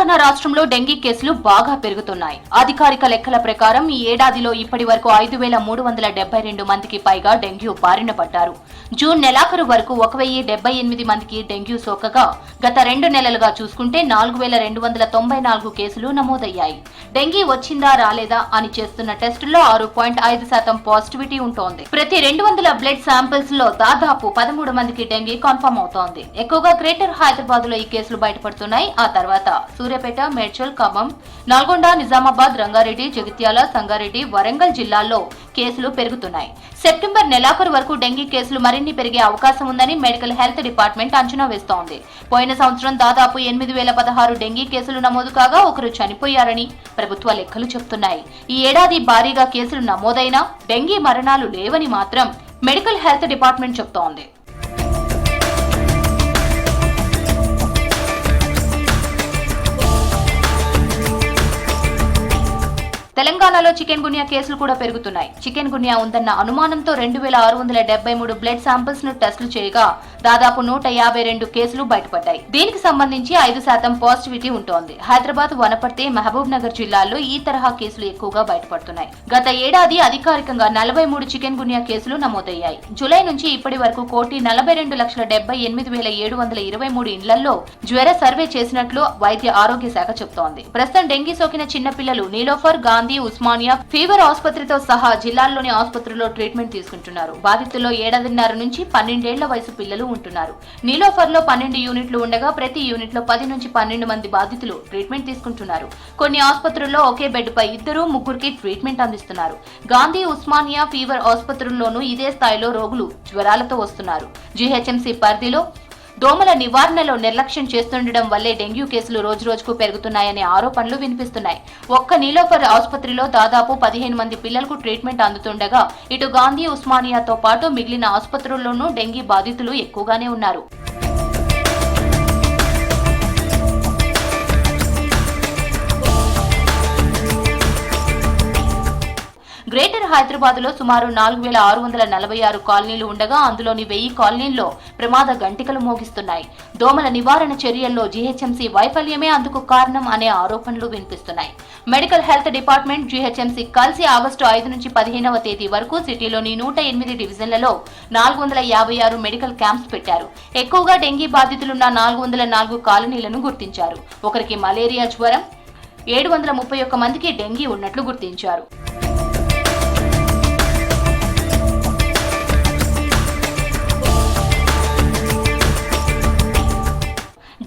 తెలంగాణ రాష్ట్రంలో డెంగీ కేసులు బాగా పెరుగుతున్నాయి. అధికారిక లెక్కల ప్రకారం ఈ ఏడాదిలో ఇప్పటి వరకు 5372 మందికి పైగా డెంగ్యూ బారిన పడ్డారు. జూన్ నెలాఖరు వరకు 1078 మందికి డెంగ్యూ సోకగా గత 2 నెలలుగా చూసుకుంటే 4294 కేసులు నమోదయ్యాయి. డెంగీ వచ్చిందా రాలేదా అని చేస్తున్న టెస్టుల్లో 6.5% పాజిటివిటీ ఉంటోంది. ప్రతి 200 బ్లడ్ శాంపిల్స్ లో దాదాపు 13 మందికి డెంగీ కన్ఫర్మ్ అవుతోంది. ఎక్కువగా గ్రేటర్ హైదరాబాద్ లో ఈ కేసులు బయటపడుతున్నాయి. ఆ తర్వాత సూర్యాపేట, మేడ్చల్, ఖమ్మం, నల్గొండ, నిజామాబాద్, రంగారెడ్డి, జగిత్యాల, సంగారెడ్డి, వరంగల్ జిల్లాల్లో కేసులు పెరుగుతున్నాయి. సెప్టెంబర్ నెలాఖరు వరకు డెంగీ కేసులు మరిన్ని పెరిగే అవకాశం ఉందని మెడికల్ హెల్త్ డిపార్ట్మెంట్ అంచనా వేస్తోంది. పోయిన సంవత్సరం దాదాపు 8016 డెంగీ కేసులు నమోదు కాగా ఒకరు చనిపోయారని ప్రభుత్వ లెక్కలు చెబుతున్నాయి. ఈ ఏడాది భారీగా కేసులు నమోదైనా డెంగీ మరణాలు లేవని మాత్రం మెడికల్ హెల్త్ డిపార్ట్మెంట్ చెబుతోంది. తెలంగాణలో చికెన్ గున్యా కేసులు కూడా పెరుగుతున్నాయి. చికెన్ గున్యా ఉందన్న అనుమానంతో 2673 బ్లడ్ శాంపిల్స్ ను టెస్టులు చేయగా దాదాపు 152 కేసులు బయటపడ్డాయి. దీనికి సంబంధించి 5% పాజిటివిటీ ఉంటోంది. హైదరాబాద్, వనపర్తి, మహబూబ్ నగర్ జిల్లాల్లో ఈ తరహా కేసులు ఎక్కువగా బయటపడుతున్నాయి. గత ఏడాది అధికారికంగా 43 చికెన్ గున్యా కేసులు నమోదయ్యాయి. జూలై నుంచి ఇప్పటి వరకు 1,42,78,723 ఇండ్లలో జ్వర సర్వే చేసినట్లు వైద్య ఆరోగ్య శాఖ చెబుతోంది. ప్రస్తుతం డెంగీ సోకిన చిన్న పిల్లలు నీలోఫర్, గాంధీ, ఉస్మానియా, ఫీవర్ ఆసుపత్రితో సహా జిల్లాల్లోని ఆసుపత్రుల్లో ట్రీట్మెంట్ తీసుకుంటున్నారు. బాధితుల్లో 7.5 నుంచి 12 ఏళ్ల వయసు పిల్లలు ఉంటున్నారు. నీలోఫర్ లో 12 యూనిట్లు ఉండగా ప్రతి యూనిట్ లో 10 నుంచి 12 మంది బాధితులు ట్రీట్మెంట్ తీసుకుంటున్నారు. కొన్ని ఆసుపత్రుల్లో ఒకే బెడ్ పై 2-3కి ట్రీట్మెంట్ అందిస్తున్నారు. గాంధీ, ఉస్మానియా, ఫీవర్ ఆసుపత్రుల్లోనూ ఇదే స్థాయిలో రోగులు జ్వరాలతో వస్తున్నారు. జీహెచ్ఎంసీ పరిధిలో దోమల నివారణలో నిర్లక్ష్యం చేస్తుండడం వల్లే డెంగ్యూ కేసులు రోజురోజుకు పెరుగుతున్నాయనే ఆరోపణలు వినిపిస్తున్నాయి. ఒక్క నీలోఫర్ ఆసుపత్రిలో దాదాపు 15 మంది పిల్లలకు ట్రీట్మెంట్ అందుతుండగా ఇటు గాంధీ, ఉస్మానియాతో పాటు మిగిలిన ఆసుపత్రుల్లోనూ డెంగీ బాధితులు ఎక్కువగానే ఉన్నారు. గ్రేటర్ హైదరాబాద్ లో సుమారు 4646 కాలనీలు ఉండగా అందులోని 1000 కాలనీల్లో ప్రమాద గంటికలు మోగిస్తున్నాయి. దోమల నివారణ చర్యల్లో జీహెచ్ఎంసీ వైఫల్యమే అందుకు కారణం అనే ఆరోపణలు వినిపిస్తున్నాయి. మెడికల్ హెల్త్ డిపార్ట్మెంట్, జీహెచ్ఎంసీ కలిసి ఆగస్టు 5 నుంచి 15వ తేదీ వరకు సిటీలోని 108 డివిజన్లలో 456 మెడికల్ క్యాంప్స్ పెట్టారు. ఎక్కువగా డెంగీ బాధితులున్న 404 కాలనీలను గుర్తించారు. ఒకరికి మలేరియా జ్వరం, 731 మందికి డెంగీ ఉన్నట్లు గుర్తించారు.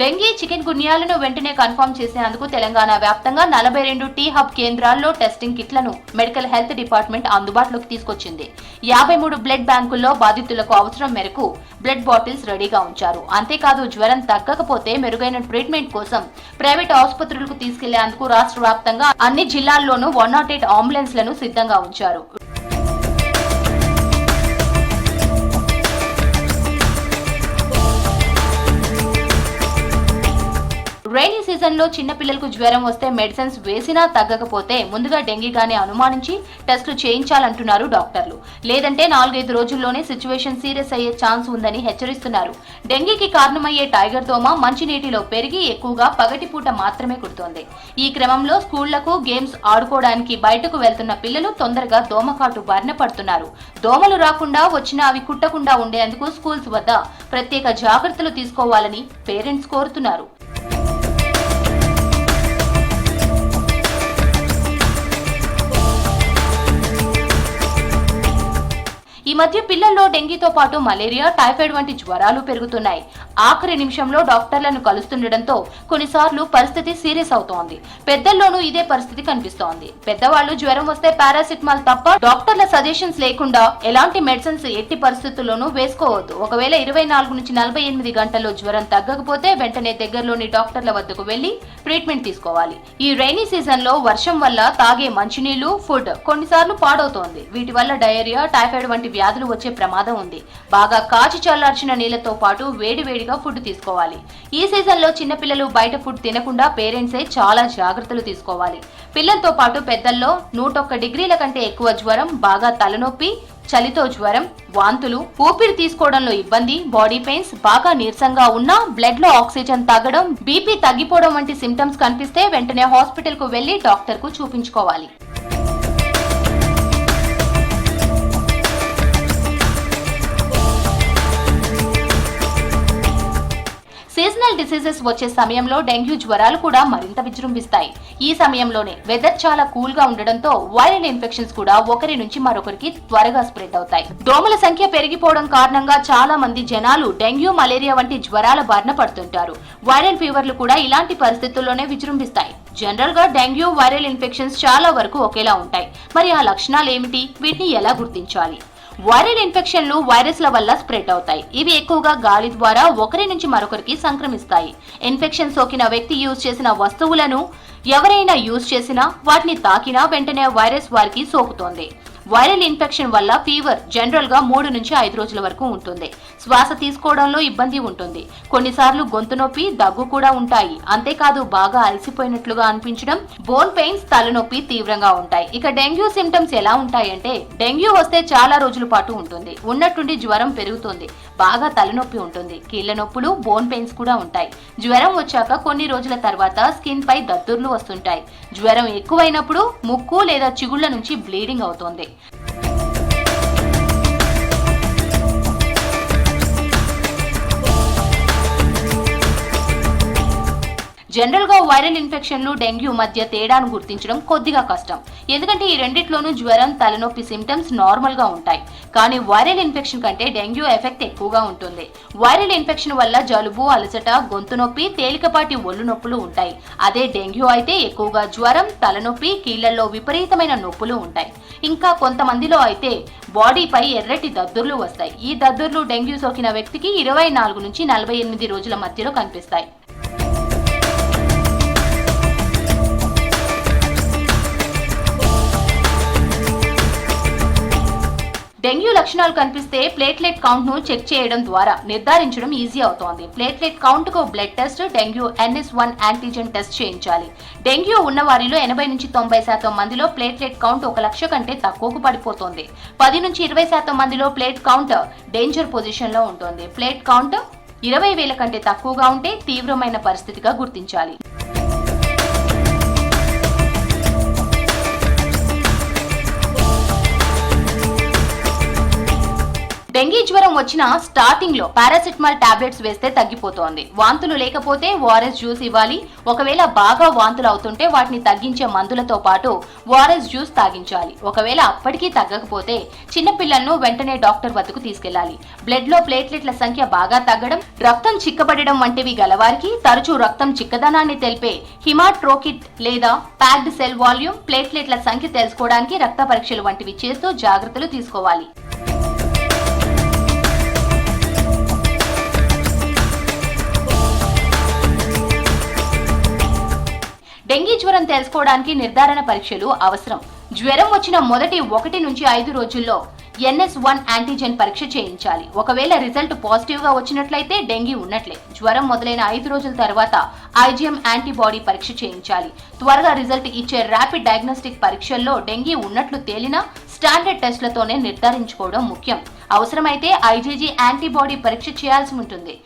డెంగీ, చికెన్ గున్యాలను వెంటనే కన్ఫర్మ్ చేసేందుకు తెలంగాణ వ్యాప్తంగా 42 టీ హబ్ కేంద్రాల్లో టెస్టింగ్ కిట్లను మెడికల్ హెల్త్ డిపార్ట్మెంట్ అందుబాటులోకి తీసుకొచ్చింది. 53 బ్లడ్ బ్యాంకుల్లో బాధితులకు అవసరం మేరకు బ్లడ్ బాటిల్స్ రెడీగా ఉంచారు. అంతేకాదు జ్వరం తగ్గకపోతే మెరుగైన ట్రీట్మెంట్ కోసం ప్రైవేట్ ఆసుపత్రులకు తీసుకెళ్లేందుకు రాష్ట్ర వ్యాప్తంగా అన్ని జిల్లాల్లోనూ 108 అంబులెన్స్లను సిద్ధంగా ఉంచారు. రైనీ సీజన్ లో చిన్న పిల్లలకు జ్వరం వస్తే మెడిసిన్స్ వేసినా తగ్గకపోతే ముందుగా డెంగీగానే అనుమానించి టెస్టులు చేయించాలంటున్నారు డాక్టర్లు. లేదంటే 4-5 రోజుల్లోనే సిచ్యువేషన్ సీరియస్ అయ్యే ఛాన్స్ ఉందని హెచ్చరిస్తున్నారు. డెంగీకి కారణమయ్యే టైగర్ దోమ మంచినీటిలో పెరిగి ఎక్కువగా పగటిపూట మాత్రమే కుడుతోంది. ఈ క్రమంలో స్కూళ్లకు గేమ్స్ ఆడుకోవడానికి బయటకు వెళ్తున్న పిల్లలు తొందరగా దోమకాటు బారిన పడుతున్నారు. దోమలు రాకుండా వచ్చినా అవి కుట్టకుండా ఉండేందుకు స్కూల్స్ వద్ద ప్రత్యేక జాగ్రత్తలు తీసుకోవాలని పేరెంట్స్ కోరుతున్నారు. ఈ మధ్య పిల్లల్లో డెంగీతో పాటు మలేరియా, టైఫాయిడ్ వంటి జ్వరాలు పెరుగుతున్నాయి. ఆఖరి నిమిషంలో డాక్టర్లను కలుస్తుండటంతో కొన్నిసార్లు పరిస్థితి సీరియస్ అవుతోంది. పెద్దల్లోనూ ఇదే పరిస్థితి కనిపిస్తోంది. పెద్దవాళ్లు జ్వరం వస్తే పారాసిటమాల్ తప్ప డాక్టర్ల సజెషన్స్ లేకుండా ఎలాంటి మెడిసిన్స్ ఎట్టి పరిస్థితుల్లోనూ వేసుకోవద్దు. ఒకవేళ 24 నుంచి 48 గంటల్లో జ్వరం తగ్గకపోతే వెంటనే దగ్గరలోని డాక్టర్ల వద్దకు వెళ్లి ట్రీట్మెంట్ తీసుకోవాలి. ఈ రైనీ సీజన్ లో వర్షం వల్ల తాగే మంచినీళ్లు, ఫుడ్ కొన్నిసార్లు పాడవుతోంది. వీటి వల్ల డయేరియా, టైఫాయిడ్ వంటి వ్యాధులు వచ్చే ప్రమాదం ఉంది. బాగా కాచి చల్లార్చిన నీళ్లతో పాటు వేడివేడిగా ఫుడ్ తీసుకోవాలి. ఈ సీజన్ లో చిన్నపిల్లలు బయట ఫుడ్ తినకుండా పేరెంట్సే చాలా జాగ్రత్తలు తీసుకోవాలి. పిల్లలతో పాటు పెద్దల్లో 101 డిగ్రీల కంటే ఎక్కువ జ్వరం, బాగా తలనొప్పి, చలితో జ్వరం, వాంతులు, ఊపిరి తీసుకోవడంలో ఇబ్బంది, బాడీ పెయిన్స్, బాగా నీరసంగా ఉన్నా, బ్లడ్ లో ఆక్సిజన్ తగ్గడం, బీపీ తగ్గిపోవడం వంటి సిమ్టమ్స్ కనిపిస్తే వెంటనే హాస్పిటల్ కు వెళ్లి డాక్టర్ కు చూపించుకోవాలి. సీజనల్ డిసీజెస్ వచ్చే సమయంలో డెంగ్యూ జ్వరాలు కూడా మరింత విజృంభిస్తాయి. ఈ సమయంలోనే వెదర్ చాలా కూల్ గా ఉండడంతో వైరల్ ఇన్ఫెక్షన్స్ కూడా ఒకరి నుంచి మరొకరికి త్వరగా స్ప్రెడ్ అవుతాయి. దోమల సంఖ్య పెరిగిపోవడం కారణంగా చాలా మంది జనాలు డెంగ్యూ, మలేరియా వంటి జ్వరాల బారిన పడుతుంటారు. వైరల్ ఫీవర్లు కూడా ఇలాంటి పరిస్థితుల్లోనే విజృంభిస్తాయి. జనరల్ గా డెంగ్యూ, వైరల్ ఇన్ఫెక్షన్స్ చాలా వరకు ఒకేలా ఉంటాయి. మరి ఆ లక్షణాలు ఏమిటి? వీటిని ఎలా గుర్తించాలి? వైరల్ ఇన్ఫెక్షన్లు వైరస్ల వల్ల స్ప్రెడ్ అవుతాయి. ఇవి ఎక్కువగా గాలి ద్వారా ఒకరి నుంచి మరొకరికి సంక్రమిస్తాయి. ఇన్ఫెక్షన్ సోకిన వ్యక్తి యూజ్ చేసిన వస్తువులను ఎవరైనా యూజ్ చేసినా, వాటిని తాకినా వెంటనే వైరస్ వారికి సోకుతోంది. వైరల్ ఇన్ఫెక్షన్ వల్ల ఫీవర్ జనరల్ గా 3 నుంచి 5 రోజుల వరకు ఉంటుంది. శ్వాస తీసుకోవడంలో ఇబ్బంది ఉంటుంది. కొన్నిసార్లు గొంతు నొప్పి, దగ్గు కూడా ఉంటాయి. అంతేకాదు బాగా అలసిపోయినట్లుగా అనిపించడం, బోన్ పెయిన్స్, తలనొప్పి తీవ్రంగా ఉంటాయి. ఇక డెంగ్యూ సిమ్టమ్స్ ఎలా ఉంటాయంటే, డెంగ్యూ వస్తే చాలా రోజుల పాటు ఉంటుంది. ఉన్నట్టుండి జ్వరం పెరుగుతుంది, బాగా తలనొప్పి ఉంటుంది, కీళ్ల నొప్పులు, బోన్ పెయిన్స్ కూడా ఉంటాయి. జ్వరం వచ్చాక కొన్ని రోజుల తర్వాత స్కిన్ పై దద్దుర్లు వస్తుంటాయి. జ్వరం ఎక్కువైనప్పుడు ముక్కు లేదా చిగుళ్ల నుంచి బ్లీడింగ్ అవుతుంది. జనరల్ గా వైరల్ ఇన్ఫెక్షన్లు, డెంగ్యూ మధ్య తేడాను గుర్తించడం కొద్దిగా కష్టం. ఎందుకంటే ఈ రెండిట్లోనూ జ్వరం, తలనొప్పి సిమ్టమ్స్ నార్మల్ గా ఉంటాయి. కానీ వైరల్ ఇన్ఫెక్షన్ కంటే డెంగ్యూ ఎఫెక్ట్ ఎక్కువగా ఉంటుంది. వైరల్ ఇన్ఫెక్షన్ వల్ల జలుబు, అలసట, గొంతు నొప్పి, తేలికపాటి ఒళ్ళు నొప్పులు ఉంటాయి. అదే డెంగ్యూ అయితే ఎక్కువగా జ్వరం, తలనొప్పి, కీళ్లలో విపరీతమైన నొప్పులు ఉంటాయి. ఇంకా కొంతమందిలో అయితే బాడీపై ఎర్రటి దద్దుర్లు వస్తాయి. ఈ దద్దుర్లు డెంగ్యూ సోకిన వ్యక్తికి 24 నుంచి 48 రోజుల మధ్యలో కనిపిస్తాయి. డెంగ్యూ లక్షణాలు కనిపిస్తే ప్లేట్లెట్ కౌంట్ ను చెక్ చేయడం ద్వారా నిర్ధారించడం ఈజీ అవుతోంది. ప్లేట్లెట్ కౌంట్ కు blood test, dengue NS1 antigen test చేయించాలి. డెంగ్యూ ఉన్న వారిలో 80 నుంచి 90% మందిలో ప్లేట్లెట్ కౌంట్ 1 లక్ష కంటే తక్కువకు పడిపోతుంది. 10 నుంచి 20% మందిలో ప్లేట్ కౌంట్ డేంజర్ పొజిషన్ లో ఉంటుంది. ప్లేట్ కౌంట్ 20,000 కంటే తక్కువగా ఉంటే తీవ్రమైన పరిస్థితిగా గుర్తించాలి. డెంగీ జ్వరం వచ్చిన స్టార్టింగ్ లో పారాసిటమాల్ టాబ్లెట్స్ వేస్తే తగ్గిపోతోంది. వాంతులు లేకపోతే ఓఆర్ఎస్ జ్యూస్ ఇవ్వాలి. ఒకవేళ బాగా వాంతులు అవుతుంటే వాటిని తగ్గించే మందులతో పాటు ఓఆర్ఎస్ జ్యూస్ తాగించాలి. ఒకవేళ అప్పటికీ తగ్గకపోతే చిన్నపిల్లలను వెంటనే డాక్టర్ వద్దకు తీసుకెళ్లాలి. బ్లడ్ లో ప్లేట్లెట్ల సంఖ్య బాగా తగ్గడం, రక్తం చిక్కబడడం వంటివి గలవారికి తరచూ రక్తం చిక్కదనాన్ని తెలిపే హిమాట్రోకిట్ లేదా ప్యాక్డ్ సెల్ వాల్యూమ్, ప్లేట్లెట్ల సంఖ్య తెలుసుకోవడానికి రక్త పరీక్షలు వంటివి చేస్తూ జాగ్రత్తలు తీసుకోవాలి. డెంగీ జ్వరం తెలుసుకోవడానికి నిర్ధారణ పరీక్షలు అవసరం. జ్వరం వచ్చిన మొదటి 1 నుంచి 5 రోజుల్లో NS1 యాంటీజెన్ పరీక్ష చేయించాలి. ఒకవేళ రిజల్ట్ పాజిటివ్ గా వచ్చినట్లయితే డెంగీ ఉన్నట్లే. జ్వరం మొదలైన 5 రోజుల తర్వాత IgM యాంటీబాడీ పరీక్ష చేయించాలి. త్వరగా రిజల్ట్ ఇచ్చే ర్యాపిడ్ డయాగ్నోస్టిక్ పరీక్షల్లో డెంగీ ఉన్నట్లు తేలినా స్టాండర్డ్ టెస్ట్లతోనే నిర్ధారించుకోవడం ముఖ్యం. అవసరమైతే IgG యాంటీబాడీ పరీక్ష చేయాల్సి ఉంటుంది.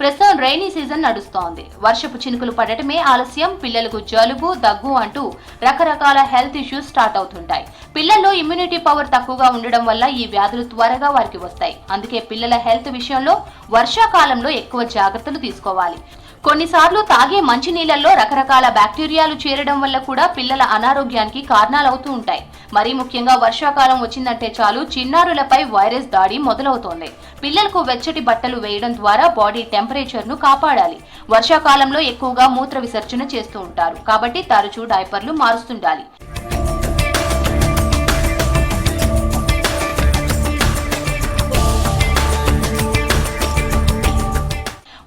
ప్రస్తుతం రైనీ సీజన్ నడుస్తోంది. వర్షపు చినుకులు పడటమే ఆలస్యం, పిల్లలకు జలుబు, దగ్గు అంటూ రకరకాల హెల్త్ ఇష్యూస్ స్టార్ట్ అవుతుంటాయి. పిల్లల్లో ఇమ్యూనిటీ పవర్ తక్కువగా ఉండడం వల్ల ఈ వ్యాధులు త్వరగా వారికి వస్తాయి. అందుకే పిల్లల హెల్త్ విషయంలో వర్షాకాలంలో ఎక్కువ జాగ్రత్తలు తీసుకోవాలి. కొన్నిసార్లు తాగే మంచినీళ్లలో రకరకాల బ్యాక్టీరియాలు చేరడం వల్ల కూడా పిల్లల అనారోగ్యానికి కారణాలవుతూ ఉంటాయి. మరీ ముఖ్యంగా వర్షాకాలం వచ్చిందంటే చాలు చిన్నారులపై వైరస్ దాడి మొదలవుతోంది. పిల్లలకు వెచ్చటి బట్టలు వేయడం ద్వారా బాడీ టెంపరేచర్ ను కాపాడాలి. వర్షాకాలంలో ఎక్కువగా మూత్ర విసర్జన చేస్తూ ఉంటారు కాబట్టి తరచూ డైపర్లు మారుస్తుండాలి.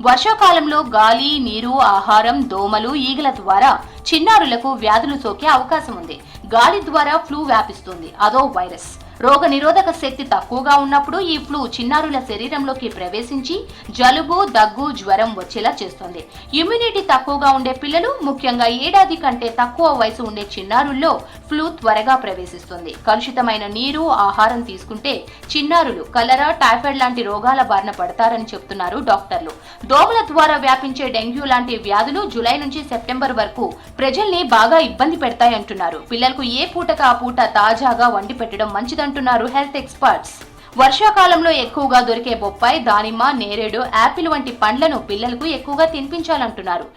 వర్షాకాలంలో గాలి, నీరు, ఆహారం, దోమలు, ఈగల ద్వారా చిన్నారులకు వ్యాధులు సోకే అవకాశం ఉంది. గాలి ద్వారా ఫ్లూ వ్యాపిస్తుంది, అదో వైరస్. రోగనిరోధక శక్తి తక్కువగా ఉన్నప్పుడు ఈ ఫ్లూ చిన్నారుల శరీరంలోకి ప్రవేశించి జలుబు, దగ్గు, జ్వరం వచ్చేలా చేస్తుంది. ఇమ్యూనిటీ తక్కువగా ఉండే పిల్లలు, ముఖ్యంగా ఏడాది కంటే తక్కువ వయసు ఉండే చిన్నారుల్లో ఫ్లూ త్వరగా ప్రవేశిస్తుంది. కలుషితమైన నీరు, ఆహారం తీసుకుంటే చిన్నారులు కలరా, టైఫాయిడ్ లాంటి రోగాల బారిన పడతారని చెప్తున్నారు డాక్టర్లు. దోమల ద్వారా వ్యాపించే డెంగ్యూ లాంటి వ్యాధులు జూలై నుంచి సెప్టెంబర్ వరకు ప్రజల్ని బాగా ఇబ్బంది పెడతాయంటున్నారు. పిల్లలకు ఏ పూటకు ఆ పూట తాజాగా వండి పెట్టడం మంచిదంటున్నారు హెల్త్ ఎక్స్పర్ట్స్. వర్షాకాలంలో ఎక్కువగా దొరికే బొప్పాయి, దానిమ్మ, నేరేడు, యాపిల్ వంటి పండ్లను పిల్లలకు ఎక్కువగా తినిపించాలంటున్నారు.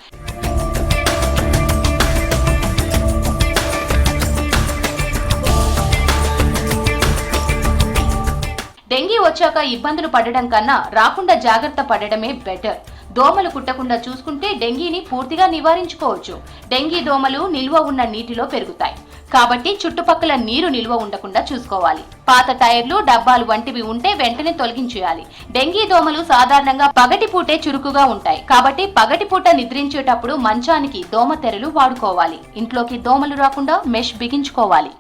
డెంగీ వచ్చాక ఇబ్బందులు పడడం కన్నా రాకుండా జాగ్రత్త పడడమే బెటర్. దోమలు కుట్టకుండా చూసుకుంటే డెంగీని పూర్తిగా నివారించుకోవచ్చు. డెంగీ దోమలు నిల్వ ఉన్న నీటిలో పెరుగుతాయి కాబట్టి చుట్టుపక్కల నీరు నిల్వ ఉండకుండా చూసుకోవాలి. పాత టైర్లు, డబ్బాలు వంటివి ఉంటే వెంటనే తొలగించేయాలి. డెంగీ దోమలు సాధారణంగా పగటిపూటే చురుకుగా ఉంటాయి కాబట్టి పగటిపూట నిద్రించేటప్పుడు మంచానికి దోమ తెరలు వాడుకోవాలి. ఇంట్లోకి దోమలు రాకుండా మెష్ బిగించుకోవాలి.